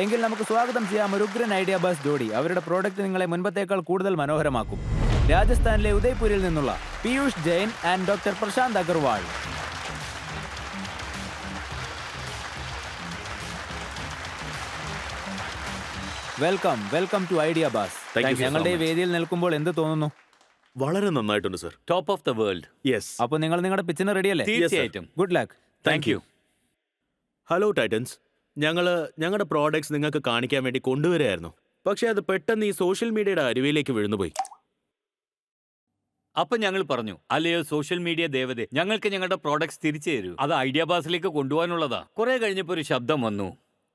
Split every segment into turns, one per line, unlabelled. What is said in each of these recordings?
എങ്കിൽ നമുക്ക് സ്വാഗതം ചെയ്യാം ഒരു ഉഗ്രൻ ഐഡിയ ബസ് ജോഡി. അവരുടെ പ്രോഡക്റ്റ് നിങ്ങളെ മുൻപത്തേക്കാൾ കൂടുതൽ മനോഹരമാക്കും. രാജസ്ഥാനിലെ ഉദയ്പൂരിൽ നിന്നുള്ള Piyush Jain and doctor Prashant Agarwal. Welcome to Idea Baaz. ഞങ്ങളുടെ ഈ വേദിയിൽ നിൽക്കുമ്പോൾ എന്ത് തോന്നുന്നു?
വളരെ നന്നായിട്ടുണ്ട് sir.
Top of the world.
Yes.
അപ്പോൾ നിങ്ങൾ നിങ്ങളുടെ പിച്ചിന് റെഡിയല്ലേ?
തീർച്ചയായിട്ടും.
Good luck.
Thank you.
Hello titans, ഞങ്ങളുടെ പ്രോഡക്ട്സ് നിങ്ങൾക്ക് കാണിക്കാൻ വേണ്ടി കൊണ്ടുവരികയായിരുന്നു. പക്ഷേ അത് പെട്ടെന്ന് ഈ സോഷ്യൽ മീഡിയയുടെ അരുവിയിലേക്ക് വീഴുന്നുപോയി.
അപ്പൊ ഞങ്ങൾ പറഞ്ഞു, അല്ലയോ സോഷ്യൽ മീഡിയ ദേവതേ, ഞങ്ങൾക്ക് ഞങ്ങളുടെ പ്രോഡക്ട്സ് തിരിച്ചു തരൂ. അത് ഐഡിയ ബാസിലേക്ക് കൊണ്ടുപോകാനുള്ളതാ. കുറെ കഴിഞ്ഞപ്പോ ഒരു ശബ്ദം വന്നു.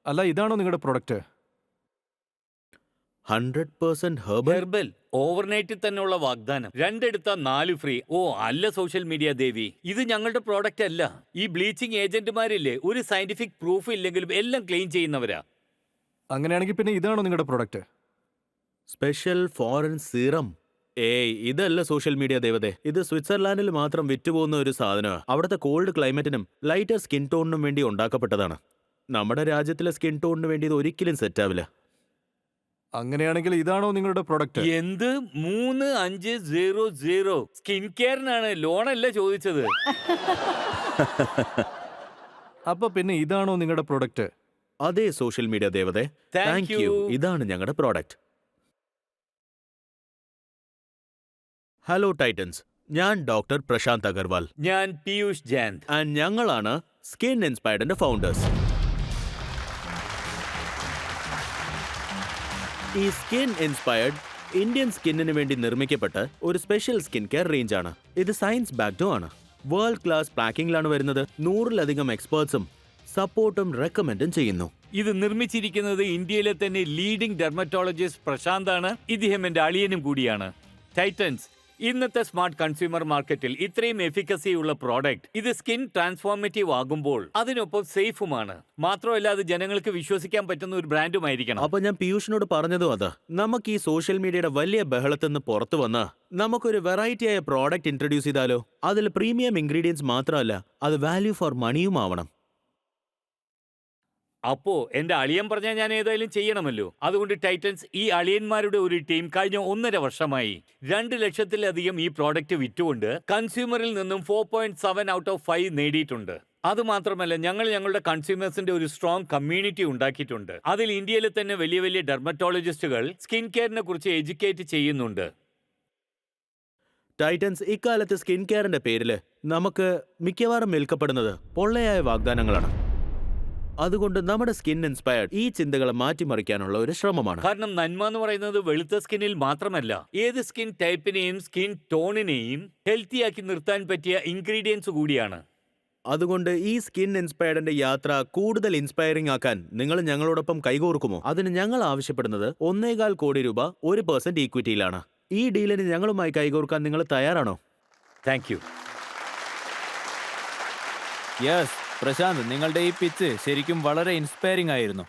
അല്ല, ഇതാണോ നിങ്ങളുടെ പ്രൊഡക്റ്റ്?
100%
ഹെർബൽ ഓവർനൈറ്റിൽ തന്നെയുള്ള വാഗ്ദാനം. 2 എടുത്താൽ 4 ഫ്രീ. ഓ അല്ല സോഷ്യൽ മീഡിയ ദേവി, ഇത് ഞങ്ങളുടെ പ്രോഡക്റ്റ് അല്ല. ഈ ബ്ലീച്ചിങ് ഏജന്റുമാരില്ലേ, ഒരു സയന്റിഫിക് പ്രൂഫ് ഇല്ലെങ്കിലും എല്ലാം ക്ലെയിം ചെയ്യുന്നവരാ.
അങ്ങനെയാണെങ്കിൽ പിന്നെ ഇതാണോ നിങ്ങളുടെ പ്രൊഡക്റ്റ്?
Special foreign serum. ഇതല്ല സോഷ്യൽ മീഡിയ ദേവതേ. ഇത് സ്വിറ്റ്സർലാൻഡിൽ മാത്രം വിറ്റുപോകുന്ന ഒരു സാധനമാണ്. അവിടുത്തെ കോൾഡ് ക്ലൈമറ്റിനും ലൈറ്റർ സ്കിൻ ടോണിനും വേണ്ടി ഉണ്ടാക്കപ്പെട്ടതാണ്. നമ്മുടെ രാജ്യത്തിലെ സ്കിൻ ടോണിന് വേണ്ടി ഇത് ഒരിക്കലും സെറ്റ് ആവില്ല.
അങ്ങനെയാണെങ്കിൽ ഇതാണോ നിങ്ങളുടെ പ്രൊഡക്റ്റ്?
എന്ത് 3500 സ്കിൻ കെയറിനാണ്, ലോണല്ല ചോദിച്ചത്.
അപ്പൊ പിന്നെ ഇതാണോ നിങ്ങളുടെ പ്രൊഡക്റ്റ്?
അതേ സോഷ്യൽ മീഡിയ ദേവതേ.
Thank you.
ഇതാണ് ഞങ്ങളുടെ പ്രോഡക്റ്റ്. ഹലോ ടൈറ്റൻസ്, ഞാൻ ഡോക്ടർ പ്രശാന്ത് അഗർവാൾ.
ഞാൻ പീയൂഷ് ജയൻ.
ആൻഡ് ഞങ്ങളാണ് സ്കിൻ ഇൻസ്പയർഡിന്റെ ഫൗണ്ടേഴ്സ്. ഈ സ്കിൻ ഇൻസ്പയർഡ് ഇന്ത്യൻ സ്കിന്നിന് വേണ്ടി നിർമ്മിക്കപ്പെട്ട ഒരു സ്പെഷ്യൽ സ്കിൻ കെയർ റേഞ്ച് ആണ്. ഇത് സയൻസ് ബാക്ക്ഡും ആണ്. വേൾഡ് ക്ലാസ് പാക്കിംഗിലാണ് വരുന്നത്. 100-ലധികം എക്സ്പേർട്സും സപ്പോർട്ടും റെക്കമെൻഡും ചെയ്യുന്നു.
ഇത് നിർമ്മിച്ചിരിക്കുന്നത് ഇന്ത്യയിലെ തന്നെ ലീഡിംഗ് ഡെർമറ്റോളജിസ്റ്റ് പ്രശാന്താണ്. ഇദ്ദേഹം എന്റെ അളിയനും കൂടിയാണ്. ടൈറ്റൻസ്, ഇന്നത്തെ സ്മാർട്ട് കൺസ്യൂമർ മാർക്കറ്റിൽ ഇത്രയും എഫിക്കസിയുള്ള പ്രോഡക്റ്റ്, ഇത് സ്കിൻ ട്രാൻസ്ഫോർമേറ്റീവ് ആകുമ്പോൾ അതിനൊപ്പം സേഫുമാണ്. മാത്രമല്ല അത് ജനങ്ങൾക്ക് വിശ്വസിക്കാൻ പറ്റുന്ന ഒരു ബ്രാൻഡുമായിരിക്കണം.
അപ്പൊ ഞാൻ പീയൂഷിനോട് പറഞ്ഞതും അത്, നമുക്ക് ഈ സോഷ്യൽ മീഡിയയുടെ വലിയ ബഹളത്തിൽ നിന്ന് പുറത്തു വന്ന് നമുക്കൊരു വെറൈറ്റി ആയ പ്രോഡക്റ്റ് ഇൻട്രൊഡ്യൂസ് ചെയ്താലോ? അതിൽ പ്രീമിയം ഇൻഗ്രീഡിയൻസ് മാത്രമല്ല, അത് വാല്യൂ ഫോർ മണിയും ആവണം.
അപ്പോ എന്റെ അളിയൻ പറഞ്ഞാൽ ഞാൻ ഏതായാലും ചെയ്യണമല്ലോ. അതുകൊണ്ട് ടൈറ്റൻസ്, ഈ അളിയന്മാരുടെ ഒരു ടീം കഴിഞ്ഞ 1.5 വർഷമായി 2 ലക്ഷത്തിലധികം ഈ പ്രോഡക്റ്റ് വിറ്റുകൊണ്ട് കൺസ്യൂമറിൽ നിന്നും 4.7 ഔട്ട് ഓഫ് 5 നേടിയിട്ടുണ്ട്. അതുമാത്രമല്ല, ഞങ്ങളുടെ കൺസ്യൂമേഴ്സിന്റെ ഒരു സ്ട്രോങ് കമ്മ്യൂണിറ്റി ഉണ്ടാക്കിയിട്ടുണ്ട്. അതിൽ ഇന്ത്യയിലെ തന്നെ വലിയ വലിയ ഡെർമറ്റോളജിസ്റ്റുകൾ സ്കിൻ കെയറിനെ കുറിച്ച് എഡ്യൂക്കേറ്റ് ചെയ്യുന്നുണ്ട്.
ടൈറ്റൻസ്, ഇക്കാലത്ത് സ്കിൻ കെയറിന്റെ പേരിൽ നമുക്ക് മിക്കവാറും വിൽക്കപ്പെടുന്നത് പൊള്ളയായ വാഗ്ദാനങ്ങളാണ്. അതുകൊണ്ട് നമ്മുടെ സ്കിൻ ഇൻസ്പയർഡ് ഈ ചിന്തകളെ മാറ്റിമറിക്കാനുള്ള ഒരു ശ്രമമാണ്.
കാരണം നന്മ എന്ന് പറയുന്നത് വെളുത്ത സ്കിന്നിൽ മാത്രമല്ല, ഏത് സ്കിൻ ടൈപ്പിനെയും സ്കിൻ ടോണിനെയും ഹെൽത്തിയാക്കി നിർത്താൻ പറ്റിയ ഇൻഗ്രീഡിയൻസ് കൂടിയാണ്.
അതുകൊണ്ട് ഈ സ്കിൻ ഇൻസ്പയർഡിന്റെ യാത്ര കൂടുതൽ ഇൻസ്പയറിംഗ് ആക്കാൻ നിങ്ങൾ ഞങ്ങളോടൊപ്പം കൈകോർക്കുമോ? അതിന് ഞങ്ങൾ ആവശ്യപ്പെടുന്നത് 1.25 കോടി രൂപ 1% ഈക്വിറ്റിയിലാണ്. ഈ ഡീലിന് ഞങ്ങളുമായി കൈകോർക്കാൻ നിങ്ങൾ തയ്യാറാണോ?
Thank you.
യെസ് പ്രശാന്ത്, നിങ്ങളുടെ ഈ പിച്ച് ശരിക്കും വളരെ ഇൻസ്പയറിംഗ് ആയിരുന്നു.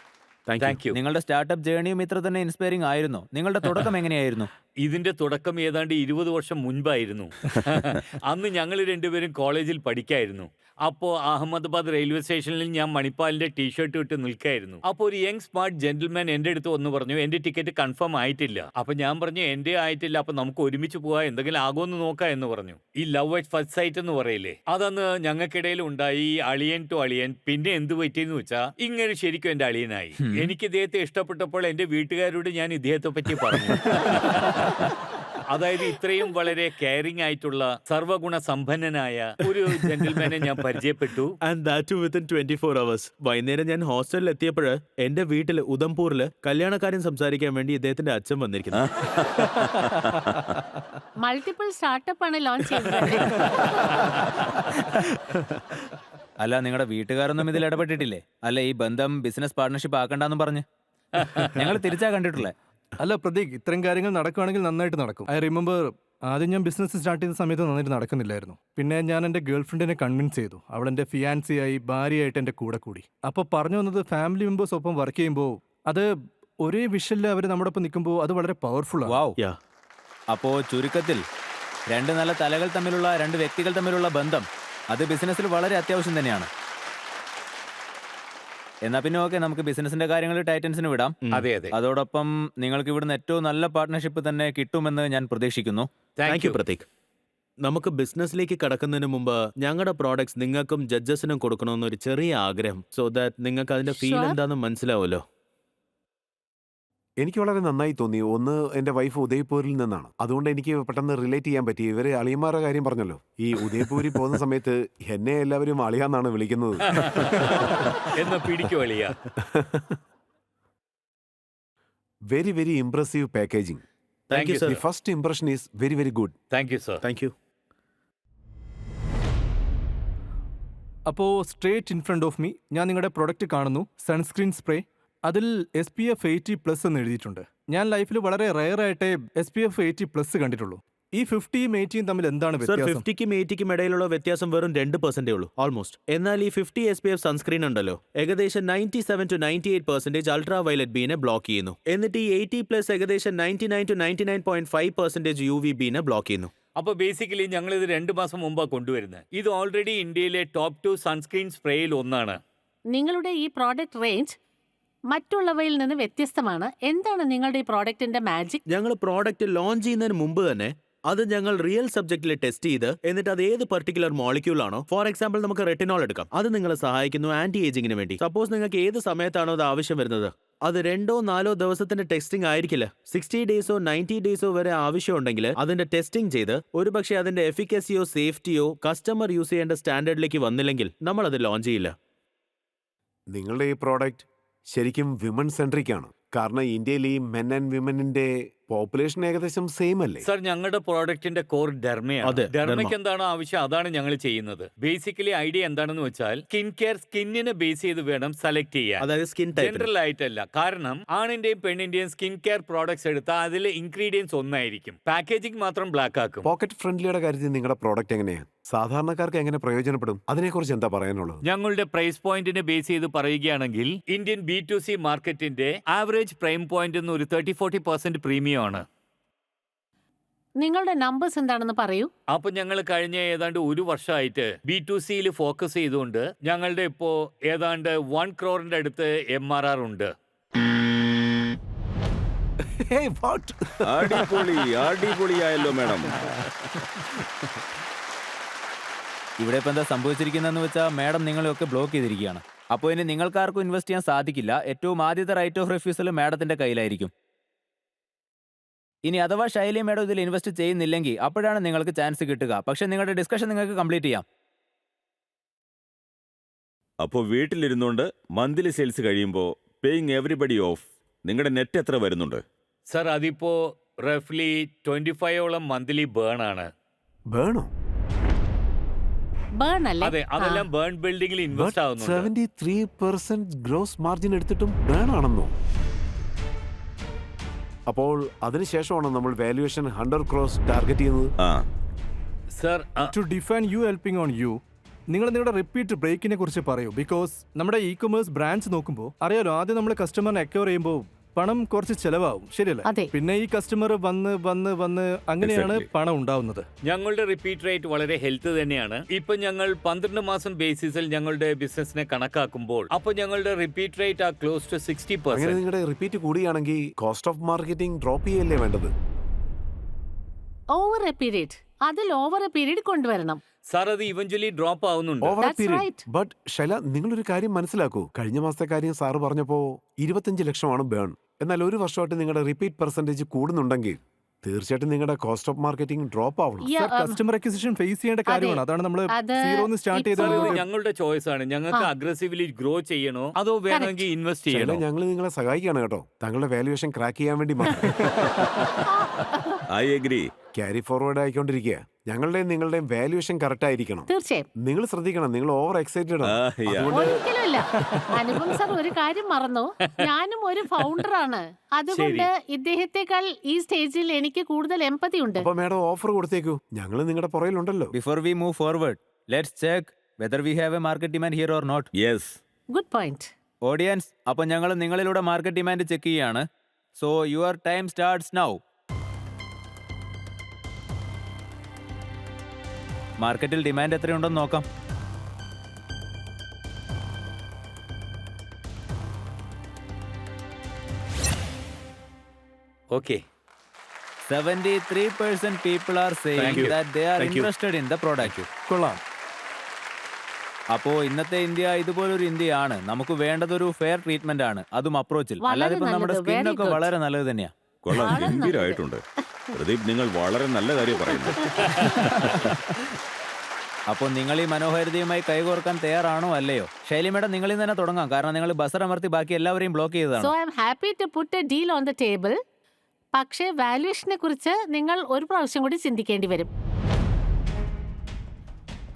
Thank you.
നിങ്ങളുടെ സ്റ്റാർട്ടപ്പ് ജേണിയും ഇത്ര തന്നെ ഇൻസ്പയറിംഗ് ആയിരുന്നു. നിങ്ങളുടെ തുടക്കം എങ്ങനെയായിരുന്നു?
ഇതിന്റെ തുടക്കം ഏതാണ്ട് 20 വർഷം മുൻപായിരുന്നു. അന്ന് ഞങ്ങൾ രണ്ടുപേരും കോളേജിൽ പഠിക്കായിരുന്നു. അപ്പോൾ അഹമ്മദാബാദ് റെയിൽവേ സ്റ്റേഷനിൽ ഞാൻ മണിപ്പാലിന്റെ ടീഷർട്ട് ഇട്ട് നിൽക്കായിരുന്നു. അപ്പോൾ ഒരു യങ് സ്മാർട്ട് ജെന്റിൽമാൻ എന്റെ അടുത്ത് വന്ന് പറഞ്ഞു, എന്റെ ടിക്കറ്റ് കൺഫേം ആയിട്ടില്ല. അപ്പൊ ഞാൻ പറഞ്ഞു, എന്റെ ആയിട്ടില്ല, അപ്പൊ നമുക്ക് ഒരുമിച്ച് പോവാ, എന്തെങ്കിലും ആകുമെന്ന് നോക്കാം എന്ന് പറഞ്ഞു. ഈ ലവ് അറ്റ് ഫസ്റ്റ് സൈറ്റ് എന്ന് പറയില്ലേ, അതന്ന് ഞങ്ങൾക്കിടയിൽ ഉണ്ടായി. അളിയൻ ടു അളിയൻ. പിന്നെ എന്ത് പറ്റിയെന്ന് വെച്ചാൽ, ഇങ്ങനെ ശരിക്കും എന്റെ അളിയനായി. എനിക്ക് ഇദ്ദേഹത്തെ ഇഷ്ടപ്പെട്ടപ്പോൾ എന്റെ വീട്ടുകാരോട് ഞാൻ ഇദ്ദേഹത്തെ പറ്റി പറഞ്ഞു. അതായത് ഇത്രയും വളരെ കെയറിംഗ് ആയിട്ടുള്ള സർവ്വഗുണ സമ്പന്നനായ ഒരു ജെന്റിൽമാനെ ഞാൻ പരിചയപ്പെട്ടു.
And that too within 24 hours. വൈകുന്നേരം ഞാൻ ഹോസ്റ്റലിൽ എത്തിയപ്പോൾ എന്റെ വീട്ടിൽ ഉദംപൂരില് കല്യാണക്കാരൻ സംസാരിക്കാൻ വേണ്ടി ഇദ്ദേഹത്തിന്റെ അച്ഛൻ വന്നിരിക്കുന്നു.
മൾട്ടിപ്പിൾ സ്റ്റാർട്ടപ്പ് ആണ് ലോഞ്ച് ചെയ്തത്.
അല്ല, നിങ്ങളുടെ വീട്ടുകാരൊന്നും ഇതിൽ ഇടപെട്ടിട്ടില്ലേ? അല്ല, ഈ ബന്ധം ബിസിനസ് പാർട്ണർഷിപ്പ് ആക്കണ്ടെന്നും പറഞ്ഞ് ഞങ്ങൾ തിരിച്ചാ കണ്ടിട്ടുള്ളേ.
അല്ല പ്രതീക്, ഇത്തരം കാര്യങ്ങൾ നടക്കുകയാണെങ്കിൽ നന്നായിട്ട് നടക്കും. ഐ റിമെമ്പർ, ആദ്യം ഞാൻ ബിസിനസ് സ്റ്റാർട്ട് ചെയ്ത സമയത്ത് നന്നായിട്ട് നടക്കുന്നില്ലായിരുന്നു. പിന്നെ ഞാൻ എൻ്റെ ഗേൾഫ്രണ്ടിനെ കൺവിൻസ് ചെയ്തു. അവൾ എൻ്റെ ഫിയാൻസിയായി, ഭാര്യയായിട്ട് എൻ്റെ കൂടെ കൂടി. അപ്പോൾ പറഞ്ഞു വന്നത്, ഫാമിലി മെമ്പേഴ്സ് ഒപ്പം വർക്ക് ചെയ്യുമ്പോൾ അത് ഒരേ വിഷനിൽ അവർ നമ്മുടെ ഒപ്പം നിൽക്കുമ്പോൾ അത് വളരെ പവർഫുൾ ആണ്.
അപ്പോ ചുരുക്കത്തിൽ 2 നല്ല തലകൾ തമ്മിലുള്ള 2 വ്യക്തികൾ തമ്മിലുള്ള ബന്ധം അത് ബിസിനസ്സിൽ വളരെ അത്യാവശ്യം തന്നെയാണ്. എന്നാ പിന്നെ ഓക്കെ, നമുക്ക് ബിസിനസിന്റെ കാര്യങ്ങൾ ടൈറ്റൻസിന് വിടാം.
അതെ അതെ,
അതോടൊപ്പം നിങ്ങൾക്ക് ഇവിടുന്ന് ഏറ്റവും നല്ല പാർട്ട്ണർഷിപ്പ് തന്നെ കിട്ടുമെന്ന് ഞാൻ പ്രതീക്ഷിക്കുന്നു.
Thank you Prateek. നമുക്ക് ബിസിനസ്സിലേക്ക് കടക്കുന്നതിന് മുമ്പ് ഞങ്ങളുടെ പ്രോഡക്ട്സ് നിങ്ങൾക്കും ജഡ്ജസിനും കൊടുക്കണമെന്നൊരു ചെറിയ ആഗ്രഹം, സോ ദാറ്റ് നിങ്ങൾക്ക് അതിന്റെ ഫീൽ
Sure.
എന്താണെന്ന് മനസ്സിലാവുമല്ലോ.
എനിക്ക് വളരെ നന്നായി തോന്നി. ഒന്ന്, എൻ്റെ വൈഫ് ഉദയ്പൂരിൽ നിന്നാണ്. അതുകൊണ്ട് എനിക്ക് പെട്ടെന്ന് റിലേറ്റ് ചെയ്യാൻ പറ്റി. ഇവര് അളിയന്മാരുടെ കാര്യം പറഞ്ഞല്ലോ. ഈ ഉദയ്പൂരിൽ പോകുന്ന സമയത്ത് എന്നെ എല്ലാവരും അളിയാന്നാണ് വിളിക്കുന്നത്.
എന്നാ പിടിക്കു വലിയ.
Very very impressive packaging.
Thank you
sir.
The first impression is very very good.
Thank you sir.
Thank you.
അപ്പോൾ straight in front of me ഞാൻ നിങ്ങളുടെ പ്രൊഡക്റ്റ് കാണുന്നു, സൺസ്ക്രീൻ സ്പ്രേ. അതിൽ SPF 80+ എന്ന് എഴുതിയിട്ടുണ്ട്. ഞാൻ ലൈഫിൽ വളരെ റയർ ആയിട്ടേ SPF 80+ കണ്ടിട്ടുള്ളൂ. ഈ 50-യും 80-യും തമ്മിൽ എന്താണ്
സർ,
വ്യത്യാസം?
50-ക്കും 80-ക്കും ഇടയിലുള്ള വ്യത്യാസം വെറും 2% ഉള്ളൂ, ഓൾമോസ്റ്റ്. എന്നാൽ ഈ 50 SPF സൺസ്ക്രീൻ ഉണ്ടല്ലോ, ഏകദേശം 97 to 98% അൾട്രാ വയലറ്റ് ബീനെ ബ്ലോക്ക് ചെയ്യുന്നു. എന്നിട്ട് ഈ 80+ ഏകദേശം 99 to 99.5% UV ബീനെ ബ്ലോക്ക് ചെയ്യുന്നു.
അപ്പൊ ബേസിക്കലി ഞങ്ങൾ ഇത് 2 മാസം മുമ്പാണ് കൊണ്ടുവരുന്നത്. ഇത് ഓൾറെഡി ഇന്ത്യയിലെ ടോപ്പ് 2 സൺസ്ക്രീൻ സ്പ്രേയിൽ ഒന്നാണ്.
നിങ്ങളുടെ ഈ പ്രോഡക്റ്റ് റേഞ്ച് മറ്റുള്ളവയിൽ നിന്ന് വ്യത്യസ്തമാണ്. എന്താണ് നിങ്ങളുടെ ഈ പ്രോഡക്റ്റിന്റെ മാജിക്?
ഞങ്ങൾ പ്രോഡക്റ്റ് ലോഞ്ച് ചെയ്യുന്നതിന് മുമ്പ് തന്നെ അത് ഞങ്ങൾ റിയൽ സബ്ജക്റ്റിൽ ടെസ്റ്റ് ചെയ്ത്, എന്നിട്ട് അത് ഏത് പർട്ടിക്കുലർ മോളിക്യൂൾ ആണോ, ഫോർ എക്സാമ്പിൾ നമുക്ക് റെറ്റിനോൾ എടുക്കാം, അത് നിങ്ങളെ സഹായിക്കുന്നു ആന്റി ഏജിങ്ങിന് വേണ്ടി. സപ്പോസ് നിങ്ങൾക്ക് ഏത് സമയത്താണോ അത് ആവശ്യം വരുന്നത്, അത് 2-4 ദിവസത്തിന്റെ ടെസ്റ്റിംഗ് ആയിരിക്കില്ല, 60 ഡേയ്സോ 90 ഡേയ്സോ വരെ ആവശ്യമുണ്ടെങ്കിൽ അതിന്റെ ടെസ്റ്റിംഗ് ചെയ്ത് ഒരുപക്ഷെ അതിന്റെ എഫിക്കസിയോ സേഫ്റ്റിയോ കസ്റ്റമർ യൂസ് ചെയ്യേണ്ട സ്റ്റാൻഡേർഡിലേക്ക് വന്നില്ലെങ്കിൽ നമ്മൾ അത് ലോഞ്ച് ചെയ്യില്ല.
നിങ്ങളുടെ ഈ പ്രോഡക്റ്റ് ശരിക്കും വിമൻ സെൻട്രിക് ആണ്. കാരണം ഇന്ത്യയിൽ ഈ മെൻ ആൻഡ് വിമനിന്റെ പോപ്പുലേഷൻ ഏകദേശം സെയിം അല്ലേ?
സർ, ഞങ്ങളുടെ പ്രോഡക്റ്റിന്റെ കോർ ഡെർമയാണ്.
അതെ,
ഡെർമയ്ക്ക്
ഡെർമ.
എന്താണോ ആവശ്യം അതാണ് ഞങ്ങൾ ചെയ്യുന്നത്. ബേസിക്കലി ഐഡിയ എന്താണെന്ന് വെച്ചാൽ സ്കിൻ കെയർ സ്കിന്നിനെ ബേസ് ചെയ്ത് വേണം സെലക്ട് ചെയ്യാൻ,
അതായത് സ്കിൻ ടൈപ്പ്.
ജനറൽ ആയിട്ടല്ല. കാരണം ആണിന്റെയും പെണ്ണിന്റെയും സ്കിൻ കെയർ പ്രോഡക്ട്സ് എടുത്താൽ അതിലെ ഇൻഗ്രീഡിയൻസ് ഒന്നായിരിക്കും, പാക്കേജിംഗ് മാത്രം ബ്ലാക്ക് ആക്കും.
പോക്കറ്റ് ഫ്രണ്ട്ലിയുടെ കാര്യത്തിൽ നിങ്ങളുടെ പ്രോഡക്റ്റ് എങ്ങനെയാണ്? സാധാരണക്കാർക്ക് എങ്ങനെ പ്രയോജനപ്പെടും? അതിനെക്കുറിച്ച് എന്താ പറയാനുള്ളത്?
ഞങ്ങളുടെ പ്രൈസ് പോയിന്റിനെ ബേസ് ചെയ്ത് പറയുകയാണെങ്കിൽ ഇന്ത്യൻ B2C മാർക്കറ്റിന്റെ ആവറേജ് പ്രൈം പോയിന്റ് എന്ന് ഒരു 30-40% പ്രീമിയം ആണ്.
നിങ്ങളുടെ നമ്പേഴ്സ് എന്താണെന്ന് പറയൂ.
അപ്പൊ ഞങ്ങൾ കഴിഞ്ഞ ഏതാണ്ട് 1 വർഷമായിട്ട് B2Cയിൽ ഫോക്കസ് ചെയ്തുകൊണ്ട് ഞങ്ങളുടെ ഇപ്പോ ഏതാണ്ട് 1 crore അടുത്ത് MRR ഉണ്ട്.
Hey, what?
അടിപൊളിയായല്ലോ മാഡം.
ഇവിടെ ഇപ്പം എന്താ സംഭവിച്ചിരിക്കുന്നതെന്ന് വെച്ചാൽ മാഡം നിങ്ങളെയൊക്കെ ബ്ലോക്ക് ചെയ്തിരിക്കുകയാണ്. അപ്പോൾ ഇനി നിങ്ങൾക്കാർക്കും ഇൻവെസ്റ്റ് ചെയ്യാൻ സാധിക്കില്ല. ഏറ്റവും ആദ്യത്തെ റൈറ്റ് ഓഫ് റിഫ്യൂസൽ മാഡത്തിന്റെ കയ്യിലായിരിക്കും. ഇനി അഥവാ ശൈലി മാഡം ഇതിൽ ഇൻവെസ്റ്റ് ചെയ്യുന്നില്ലെങ്കിൽ അപ്പോഴാണ് നിങ്ങൾക്ക് ചാൻസ് കിട്ടുക. പക്ഷെ നിങ്ങളുടെ ഡിസ്കഷൻ നിങ്ങൾക്ക് കംപ്ലീറ്റ് ചെയ്യാം.
അപ്പോൾ വീട്ടിലിരുന്നുകൊണ്ട് മന്ത്ലി സെയിൽസ് കഴിയുമ്പോൾ പേയിങ് എവറിബഡി ഓഫ് നിങ്ങളുടെ നെറ്റ് എത്ര വരുന്നുണ്ട്?
സർ, അതിപ്പോ റഫ്ലി 25ഓളം മന്ത്ലി ബേൺ ആണ്.
ബേണോ?
ബേൺ അല്ലേ?
അതെ, അതെല്ലാം ബേൺ ബിൽഡിംഗിൽ ഇൻവെസ്റ്റ് ആവുന്നുണ്ട്.
73% ഗ്രോസ് മാർജിൻ എടുത്തിട്ടും ബേൺ ആണെന്നോ? അപ്പോൾ അതിനുശേഷമാണോ നമ്മൾ വാല്യുവേഷൻ 100 crores ടാർഗറ്റ് ചെയ്യുന്നത്?
ആ,
sir,
to define you helping on you, നിങ്ങൾ നിങ്ങളുടെ റിപ്പീറ്റ് ബ്രേക്കിനെ കുറിച്ച് പറയൂ. ബിക്കോസ് നമ്മുടെ ഇ-കൊമേഴ്സ് ബ്രാഞ്ച് നോക്കുമ്പോൾ അറിയാലോ, ആദ്യം നമ്മൾ കസ്റ്റമറിനെ അക്വയർ ചെയ്യുമ്പോൾ പണം കുറച്ച് ചെലവാകും, ശരിയല്ലേ?
അതെ.
പിന്നെ ഈ കസ്റ്റമർ വന്ന് അങ്ങനെയാണ്
Exactly.
പണം ഉണ്ടാവുന്നത്.
ഞങ്ങളുടെ റിപ്പീറ്റ് റേറ്റ് വളരെ ഹെൽത്ത് തന്നെയാണ്. ഇപ്പൊ ഞങ്ങൾ 12 മാസം ബേസിസിൽ ഞങ്ങളുടെ ബിസിനസിനെ കണക്കാക്കുമ്പോൾ അപ്പൊ ഞങ്ങളുടെ റിപ്പീറ്റ് റേറ്റ് ആ ക്ലോസ് ടു
അങ്ങനെ
60%.
നിങ്ങളുടെ റിപ്പീറ്റ് കൂടുകയാണെങ്കിൽ കോസ്റ്റ് ഓഫ് മാർക്കറ്റിംഗ് ഡ്രോപ്പ് ചെയ്യല്ലേ വേണ്ടത്?
ഓവർ എ പീരീഡ്, അതിൽ ഓവർ എ പീരീഡ് കൊണ്ടുവരണം.
സാർ, അത് ഇവഞ്ച്വലി ഡ്രോപ്പ് ആവുന്നുണ്ട്.
Over
That's
period.
right.
But Shaila, നിങ്ങളൊരു കാര്യം മനസ്സിലാക്കൂ. കഴിഞ്ഞ മാസത്തെ കാര്യം സാറ് പറഞ്ഞപ്പോ 25 ലക്ഷമാണ് ബേൺ. എന്നാൽ ഒരു വർഷമായിട്ട് നിങ്ങളുടെ റിപ്പീറ്റ് പെർസെന്റേജ് കൂടുന്നുണ്ടെങ്കിൽ തീർച്ചയായിട്ടും നിങ്ങളുടെ കോസ്റ്റ് ഓഫ് മാർക്കറ്റിംഗ് ഡ്രോപ്പ് ആവണം.
Yeah,
കസ്റ്റമർ അക്വിസിഷൻ ഫേസ് ചെയ്യേണ്ട കാര്യമാണ്. അതാണ് നമ്മൾ
അത്
സീറോന്ന് സ്റ്റാർട്ട്
ഇപ്പോ-
സാർ, ഇത്
ചെയ്തത്.
ഞങ്ങളുടെ ചോയ്സ് ആണ്. ഞങ്ങൾക്ക് അഗ്രസീവ്ലി ഗ്രോ ചെയ്യണോ അതോ വേണമെങ്കിൽ ഇൻവെസ്റ്റ്
ശൈല,
ചെയ്യണോ?
ഞങ്ങൾ നിങ്ങളെ സഹായിക്കാണ് കേട്ടോ. താങ്കളുടെ വാല്യുവേഷൻ ക്രാക്ക് ചെയ്യാൻ വേണ്ടി
ഐ എഗ്രി.
ക്യാരി ഫോർവേഡ് ആയിക്കൊണ്ടിരിക്കുക. ഞങ്ങളുടെയും നിങ്ങളുടെയും വാല്യുവേഷൻ കറക്റ്റ് ആയിരിക്കണം.
തീർച്ചയായും.
നിങ്ങൾ ശ്രദ്ധിക്കണം, നിങ്ങൾ ഓവർ എക്സൈറ്റഡ് ആണ്. അതുകൊണ്ട്
ഒരിക്കലുമില്ല. അനുപം സർ ഒരു കാര്യം മറന്നു, ഞാനും ഒരു ഫൗണ്ടറാണ്. അതുകൊണ്ട് ഇദ്ദേഹത്തെക്കാൾ ഈ സ്റ്റേജിൽ എനിക്ക് കൂടുതൽ എമ്പതി ഉണ്ട്.
അപ്പൊ മാഡം ഓഫർ കൊടുത്തേക്കൂ, ഞങ്ങൾ നിങ്ങളുടെ പുറയിലുണ്ടല്ലോ.
Before we move forward, let's check whether we have a market demand here or not.
Yes.
Good point.
Audience, അപ്പോൾ ഞങ്ങൾ നിങ്ങളിലൂടെ മാർക്കറ്റ് ഡിമാൻഡ് ചെക്ക് ചെയ്യാണ്. So your time starts now. മാർക്കറ്റിൽ ഡിമാൻഡ് എത്രയുണ്ടെന്ന് നോക്കാം.
Okay
73% people are saying
Thank you.
that they are
Thank you.
interested in the product.
കൊള്ളാം.
അപ്പോ ഇന്നത്തെ ഇന്ത്യ ഇതുപോലൊരു ഇന്ത്യയാണ്. നമുക്ക് വേണ്ടത് ഒരു ഫെയർ ട്രീറ്റ്മെന്റ് ആണ്, അതും അപ്രോച്ചിൽ.
വളരെ
അല്ലാതെ ഇപ്പൊ നമ്മുടെ
നല്ലത്,
സ്കിന്നൊക്കെ
very good.
വളരെ നല്ലത് തന്നെയാ.
കൊള്ളാം,
വളരെ
ഗംഭീരമായിട്ടുണ്ട്. പ്രദീപ്, നിങ്ങൾ വളരെ നല്ല കാര്യം പറയുന്നു.
അപ്പോൾ നിങ്ങൾ ഈ മനോഹാരിതയുമായി കൈകോർക്കാൻ തയ്യാറാണോ അല്ലയോ? ശൈലി മേഡം, നിങ്ങളിൽ നിന്ന് തന്നെ തുടങ്ങാം. കാരണം നിങ്ങൾ ബസർ അമർത്തി ബാക്കി എല്ലാവരെയും ബ്ലോക്ക് ചെയ്തതാണ്.
So I am happy to put a deal on the table. പക്ഷേ വാല്യുവേഷനെ കുറിച്ച് നിങ്ങൾ ഒരു പ്രാവശ്യം കൂടി ചിന്തിക്കേണ്ടി വരും.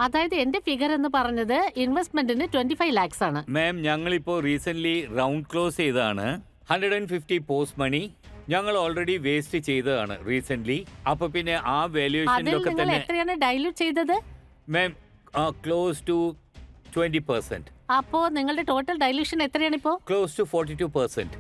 അതായത് എന്റെ ഫിഗർ എന്ന് പറഞ്ഞത് ഇൻവെസ്റ്റ്മെന്റിന് 25 lakhs ആണ്.
മാം, ഞങ്ങളിപ്പോൾ റീസെന്റ് റൗണ്ട് ക്ലോസ് ചെയ്തതാണ്. 150 പോസ്റ്റ് മണി ഞങ്ങൾ ഓൾറെഡി വേസ്റ്റ് ചെയ്തതാണ് റീസെന്റ്. അപ്പൊ പിന്നെ ആ
അതിൽ
വാല്യുവേഷനിലൊക്കെ
നിങ്ങൾ
തന്നെ
എത്രയാണ് ഡൈല്യൂട്ട് ചെയ്തത്?
മാം ക്ലോസ് ടു 20%,
അപ്പോ നിങ്ങളുടെ ടോട്ടൽ ഡൈല്യൂഷൻ എത്രയാണ് ഇപ്പോ?
Close to 42%.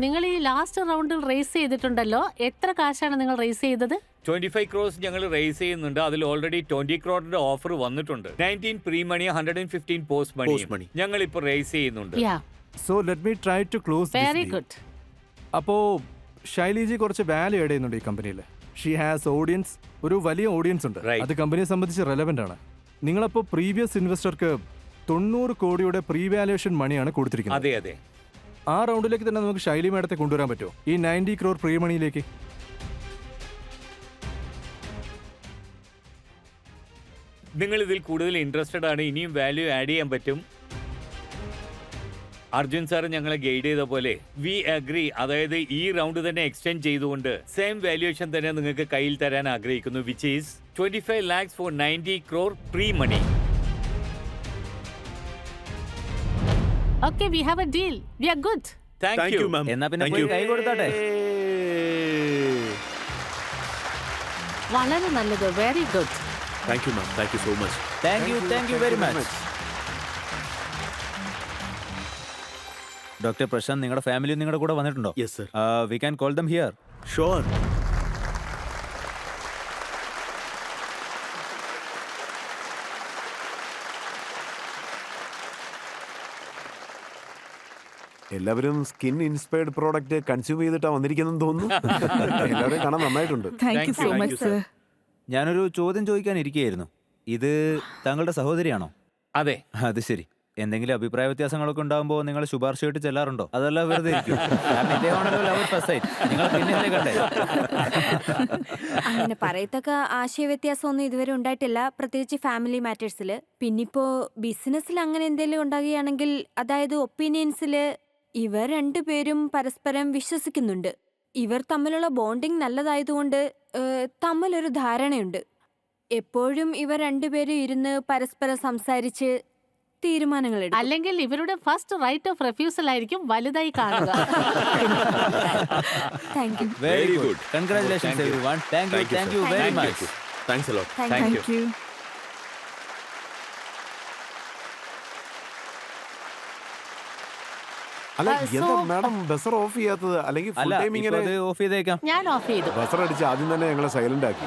നിങ്ങൾ ഈ ലാസ്റ്റ് റൗണ്ടിൽ റേസ് ചെയ്തിട്ടുണ്ടല്ലോ, എത്ര കാശാണ് നിങ്ങൾ റേസ് ചെയ്തത്?
25 crores ഞങ്ങൾ റേസ് ചെയ്യുന്നുണ്ട്. അതിൽ ഓൾറെഡി 20 crore ഓഫർ വന്നിട്ടുണ്ട്. 19 pre money, 115 post
Post
money
money.
ഞങ്ങൾ ഇപ്പോൾ റേസ് ചെയ്യുന്നുണ്ട്.
Yeah,
so let me try to close.
Very good.
അപ്പോ ശൈലിജി കുറച്ച് വാല്യൂ ആഡ് ചെയ്യുന്നുണ്ട് ഈ കമ്പനിയിൽ. ഷീ ഹാസ് ഓഡിയൻസ്, ഒരു വലിയ ഓഡിയൻസ് ഉണ്ട്.
Right.
അത് കമ്പനിയെ സംബന്ധിച്ച് റെലവെന്റ് ആണ്. നിങ്ങളപ്പോൾ പ്രീവിയസ് ഇൻവെസ്റ്റർക്ക് 90 കോടിയുടെ പ്രീ വാല്യുവേഷൻ മണിയാണ് കൊടുത്തിരിക്കുന്നത്.
അതെ അതെ.
ആ റൗണ്ടിലേക്ക് തന്നെ നമുക്ക് ശൈലി മേഡത്തെ കൊണ്ടുവരാൻ പറ്റുമോ ഈ 90 crore പ്രീ മണിയിലേക്ക്?
നിങ്ങൾ ഇതിൽ കൂടുതൽ ഇൻട്രസ്റ്റഡ് ആണ്, ഇനിയും വാല്യൂ ആഡ് ചെയ്യാൻ പറ്റും. അർജുൻ സാർ ഞങ്ങളെ ഗൈഡ് ചെയ്ത പോലെ വി അഗ്രി. അതായത് ഈ റൗണ്ട് തന്നെ എക്സ്റ്റെൻഡ് ചെയ്തുകൊണ്ട് സെയിം വാല്യുവേഷൻ തന്നെ നിങ്ങൾക്ക് കയ്യിൽ തരാൻ ആഗ്രഹിക്കുന്നു, which is 25 lakhs for 90 crore pre money.
Okay, we have a deal. We are good.
Thank
thank
you
you ma'am.
എന്നാ പിന്നെ പോയി കൈ കൊടുത്താട്ടെ.
വളരെ നല്ലത്, very good.
Thank you ma'am, thank you so much.
Thank you very much. Doctor Prashant, നിങ്ങളുടെ family നിങ്ങളുടെ കൂടെ വന്നിട്ടുണ്ടോ?
Yes sir.
We can call them here.
Sure.
എല്ലാവരും സ്കിൻ ഇൻസ്പയർഡ് പ്രോഡക്റ്റ് കൺസ്യൂം ചെയ്തിട്ടാ വന്നിരിക്കുന്നെന്ന് തോന്നുന്നു. എല്ലാവരെയും കാണാൻ നന്നായിട്ടുണ്ട്.
Thank you so
Thank
much
you,
sir.
ഞാനൊരു ചോദ്യം ചോദിക്കാൻ ഇരിക്കുകയായിരുന്നു. ഇത് താങ്കളുടെ സഹോദരിയാണോ?
അതെ.
അത് ശരി. എന്തെങ്കിലും അഭിപ്രായ വ്യത്യാസങ്ങളൊക്കെ ഉണ്ടാകുമ്പോൾ നിങ്ങൾ ശുപാർശയായിട്ട് ചെല്ലാറുണ്ടോ? അതല്ല വെറുതെ ഇരിക്കും? കാരണം ഇദ്ദേഹമാണല്ലോ ലവ് ഫസ്റ്റ് സൈറ്റ്. നിങ്ങൾ പിന്നെയല്ലേ കണ്ടേ?
അങ്ങനെ പറയത്തക്ക ആശയവ്യത്യാസമൊന്നും ഇതുവരെ ഉണ്ടായിട്ടില്ല, പ്രത്യേകിച്ച് ഫാമിലി മാറ്റേഴ്സിൽ. പിന്നിപ്പോ ബിസിനസ്സിൽ അങ്ങനെ എന്തെങ്കിലും ഉണ്ടാകുകയാണെങ്കിൽ, അതായത് ഒപ്പീനിയൻസിൽ ഇവർ രണ്ടുപേരും പരസ്പരം വിശ്വസിക്കുന്നുണ്ട്. ഇവർ തമ്മിലുള്ള ബോണ്ടിങ് നല്ലതായതുകൊണ്ട് തമ്മിലൊരു ധാരണയുണ്ട്. എപ്പോഴും ഇവർ രണ്ടുപേരും ഇരുന്ന് പരസ്പരം സംസാരിച്ച് തീരുമാനങ്ങൾ എടുക്കും.
അല്ലെങ്കിൽ ഇവരുടെ ഫസ്റ്റ് റൈറ്റ് ഓഫ് റെഫ്യൂസൽ ആയിരിക്കും വലുതായി കാണുക.
Thank you.
Very
Very
good.
good.
Congratulations everyone. Thank you very much.
Thanks a lot.
Thank you.
Thank you.
അല്ല,
so-
എന്താ മാഡം ബസർ ഓഫ് ചെയ്യാത്തത്? അല്ലെങ്കിൽ ഫുൾ
അല്ല,
ടൈം
ഇപ്പൊ
ഇങ്ങനെ
അത് ഓഫ് ചെയ്തേക്കാം.
ഞാൻ ഓഫ് ചെയ്തു.
ബസർ അടിച്ച് ആദ്യം തന്നെ ഞങ്ങളെ സൈലന്റ് ആക്കി.